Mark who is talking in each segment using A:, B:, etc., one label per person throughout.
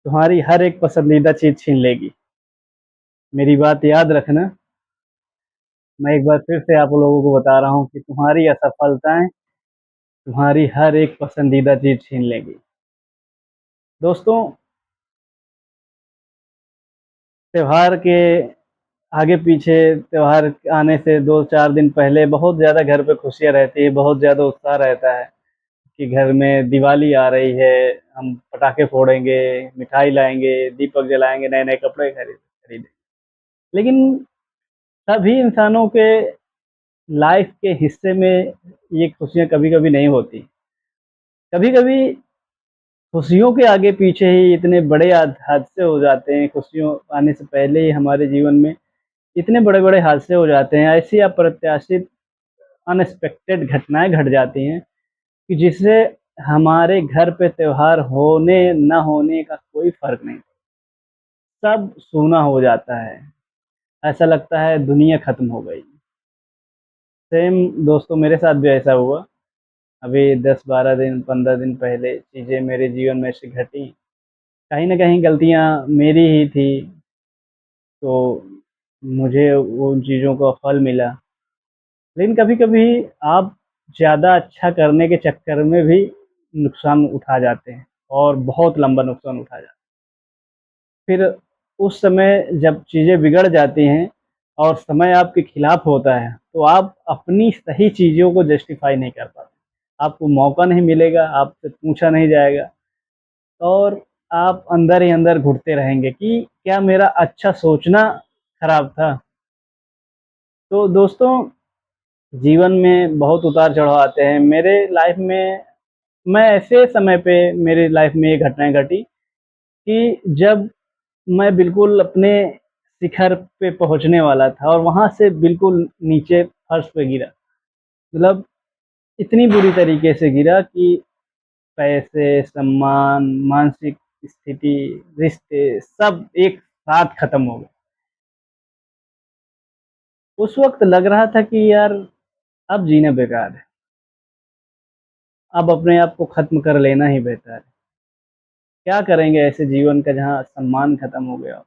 A: तुम्हारी हर एक पसंदीदा चीज़ छीन लेगी। मेरी बात याद रखना। मैं एक बार फिर से आप लोगों को बता रहा हूँ कि तुम्हारी असफलताएँ तुम्हारी हर एक पसंदीदा चीज़ छीन लेंगी। दोस्तों, त्योहार के आगे-पीछे त्योहार आने से 2-4 दिन पहले बहुत ज़्यादा घर पे खुशियाँ रहती हैं, बहुत ज़्यादा उत्साह रहता है कि घर में दिवाली आ रही है, हम पटाखे फोड़ेंगे, मिठाई लाएँगे, दीपक जलाएँगे, नए-नए कपड़े खरीदेंगे। लेकिन सभी इंसानों के लाइफ़ के हिस्से में ये खुशियाँ कभी-कभी नहीं होती। कभी-कभी खुशियों के आगे-पीछे ही इतने बड़े हादसे हो जाते हैं, खुशियों आने से पहले ही हमारे जीवन में इतने बड़े-बड़े हादसे हो जाते हैं, ऐसी अप्रत्याशित अनएक्सपेक्टेड घटनाएँ घट जाती हैं कि जिससे हमारे घर पे त्योहार होने, ना होने का कोई फ़र्क नहीं। सब सूना हो जाता है, ऐसा लगता है दुनिया ख़त्म हो गई। सेम दोस्तों मेरे साथ भी ऐसा हुआ। अभी 10-12 दिन, 15 दिन पहले चीज़ें मेरे जीवन में ऐसी घटी। कहीं न कहीं गलतियाँ मेरी ही थी, तो मुझे उन चीज़ों का फल मिला। लेकिन कभी-कभी आप ज़्यादा अच्छा करने के चक्कर में भी नुकसान उठा जाते हैं और बहुत लंबा नुकसान उठा जाते हैं। फिर उस समय जब चीज़ें बिगड़ जाती हैं और समय आपके खिलाफ होता है, तो आप अपनी सही चीज़ों को जस्टिफ़ाई नहीं कर पाते। आपको मौका नहीं मिलेगा, आपसे पूछा नहीं जाएगा और आप अंदर ही अंदर घुटते रहेंगे कि क्या मेरा अच्छा सोचना खराब था? तो दोस्तों, जीवन में बहुत उतार-चढ़ाव आते हैं। मेरे लाइफ़ में मैं ऐसे समय पे मेरी लाइफ़ में ये घटनाएँ घटी कि जब मैं बिल्कुल अपने शिखर पे पहुँचने वाला था और वहाँ से बिल्कुल नीचे फर्श पे गिरा। मतलब इतनी बुरी तरीके से गिरा कि पैसे, सम्मान, मानसिक स्थिति, रिश्ते सब एक साथ ख़त्म हो गए। उस वक़्त लग रहा था कि यार अब जीना बेकार है। अब अपने आप को ख़त्म कर लेना ही बेहतर है। क्या करेंगे ऐसे जीवन का जहाँ सम्मान ख़त्म हो गया हो,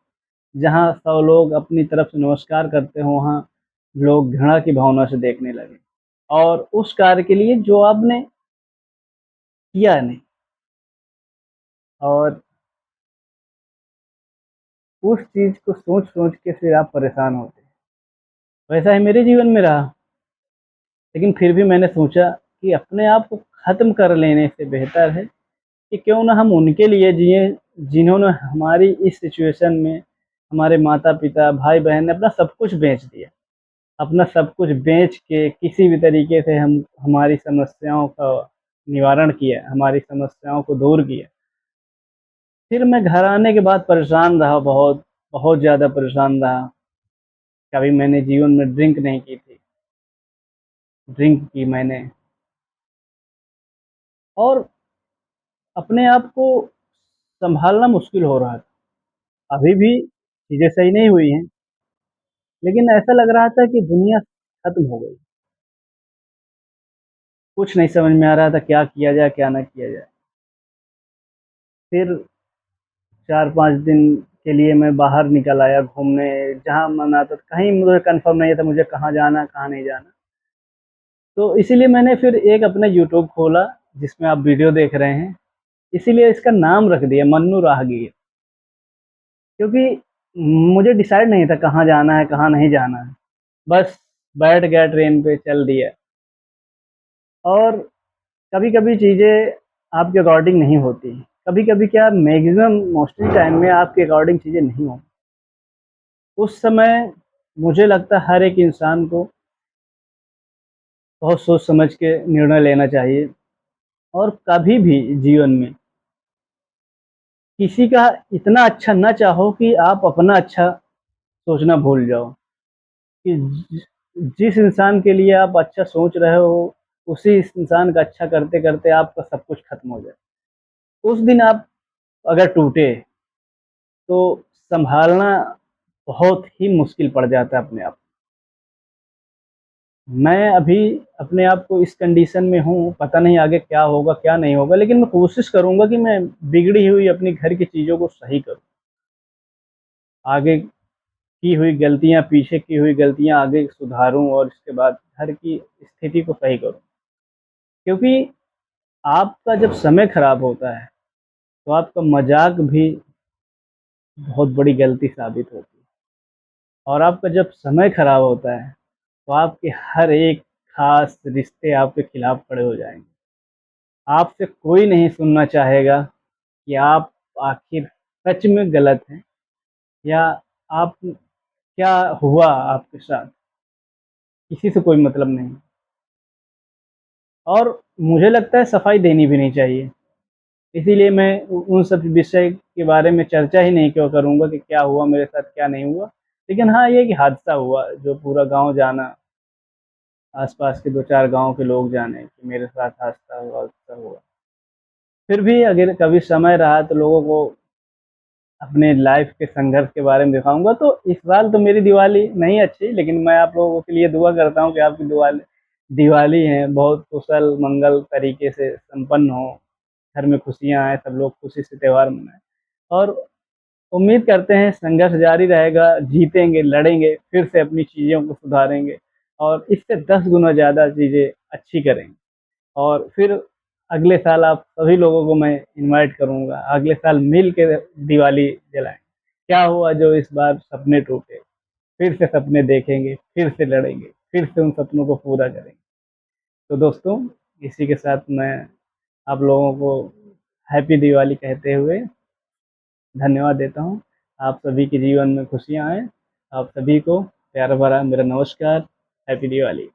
A: जहाँ 100 लोग अपनी तरफ से नमस्कार करते हों, वहाँ लोग घृणा की भावना से देखने लगे और उस कार्य के लिए जो आपने किया नहीं और उस चीज़ को सोच-सोच के फिर आप परेशान होते हैं। वैसा ही मेरे जीवन में रहा, लेकिन फिर भी मैंने सोचा कि अपने आप को ख़त्म कर लेने से बेहतर है कि क्यों ना हम उनके लिए जिएँ, जिन्होंने हमारी इस सिचुएशन में हमारे माता-पिता, भाई-बहन ने अपना सब कुछ बेच दिया। अपना सब कुछ बेच के किसी भी तरीके से हम हमारी समस्याओं का निवारण किया, हमारी समस्याओं को दूर किया। फिर मैं घर आने के बाद परेशान रहा बहुत, बहुत ज़्यादा परेशान रहा। कभी मैंने जीवन में ड्रिंक नहीं की थी, ड्रिंक की मैंने और अपने आप को सँभालना मुश्किल हो रहा था। अभी भी चीज़ें सही नहीं हुई हैं, लेकिन ऐसा लग रहा था कि दुनिया खत्म हो गई। कुछ नहीं समझ में आ रहा था क्या किया जाए, क्या ना किया जाए। फिर 4-5 दिन के लिए मैं बाहर निकल आया घूमने, जहाँ मन आता था कहीं मुझे कन्फर्म नहीं था मुझे कहाँ जाना है, कहाँ नहीं जाना। तो इसीलिए मैंने फिर एक अपना यूट्यूब खोला, जिसमें आप वीडियो देख रहे हैं। इसीलिए इसका नाम रख दिया मन्नू राहगीर, क्योंकि मुझे डिसाइड नहीं था कहाँ जाना है, कहाँ नहीं जाना है। बस बैठ गया ट्रेन पे, चल दिया और कभी-कभी चीज़ें आपके अकॉर्डिंग नहीं होती। कभी-कभी क्या मैक्सिमम मोस्टली टाइम में आपके अकॉर्डिंग चीज़ें नहीं होती। उस समय मुझे लगता है हर एक इंसान को बहुत सोच समझ के निर्णय लेना चाहिए और कभी भी जीवन में किसी का इतना अच्छा ना चाहो कि आप अपना अच्छा सोचना भूल जाओ कि जिस इंसान के लिए आप अच्छा सोच रहे हो, उसी इस इंसान का अच्छा करते-करते आपका सब कुछ खत्म हो जाए। उस दिन आप अगर टूटे, तो सँभालना बहुत ही मुश्किल पड़ जाता है अपने आप। मैं अभी अपने आप को इस कंडीशन में हूँ, पता नहीं आगे क्या होगा, क्या नहीं होगा, लेकिन मैं कोशिश करूँगा कि मैं बिगड़ी हुई अपनी घर की चीज़ों को सही करूँ। आगे की हुई गलतियाँ, पीछे की हुई गलतियाँ आगे सुधारूँ और इसके बाद घर की स्थिति को सही करूँ। क्योंकि आपका जब समय खराब होता है, तो आपका मज़ाक भी बहुत बड़ी गलती साबित होती है। और आपका जब समय खराब होता है, तो आपके हर एक ख़ास रिश्ते आपके खिलाफ खड़े हो जाएँगे। आपसे कोई नहीं सुनना चाहेगा कि आप आखिर सच में गलत हैं या आप क्या हुआ आपके साथ, किसी से कोई मतलब नहीं। और मुझे लगता है सफाई देनी भी नहीं चाहिए। इसीलिए मैं उ उन सब विषय के बारे में चर्चा ही नहीं क्यों करूँगा कि क्या हुआ मेरे साथ, क्या नहीं हुआ। लेकिन हाँ, ये कि हादसा हुआ, जो पूरा गाँव जाना, आस-पास के 2-4 गाँव के लोग जाने कि मेरे साथ हादसा हुआ। फिर भी अगर कभी समय रहा तो लोगों को अपने लाइफ़ के संघर्ष के बारे में दिखाऊँगा। तो इस साल तो मेरी दिवाली नहीं अच्छी, लेकिन मैं आप लोगों के लिए दुआ करता हूँ कि आपकी दिवाली है बहुत कुशल-मंगल तरीके से संपन्न हो, घर में खुशियाँ आएँ, सब लोग खुशी से त्योहार मनाएँ। और उम्मीद करते हैं संघर्ष जारी रहेगा, जीतेंगे, लड़ेंगे, फिर से अपनी चीज़ों को सुधारेंगे और इससे 10 गुना ज़्यादा चीज़ें अच्छी करेंगे। और फिर अगले साल आप सभी लोगों को मैं इनवाइट करूँगा, अगले साल मिल के दिवाली जलाएँ। क्या हुआ जो इस बार सपने टूटे, फिर से सपने देखेंगे, फिर से लड़ेंगे, फिर से उन सपनों को पूरा करेंगे। तो दोस्तों, इसी के साथ मैं आप लोगों को हैप्पी दिवाली कहते हुए धन्यवाद देता हूँ। आप सभी के जीवन में खुशियाँ आएँ। आप सभी को प्यार भरा मेरा नमस्कार, हैप्पी दिवाली।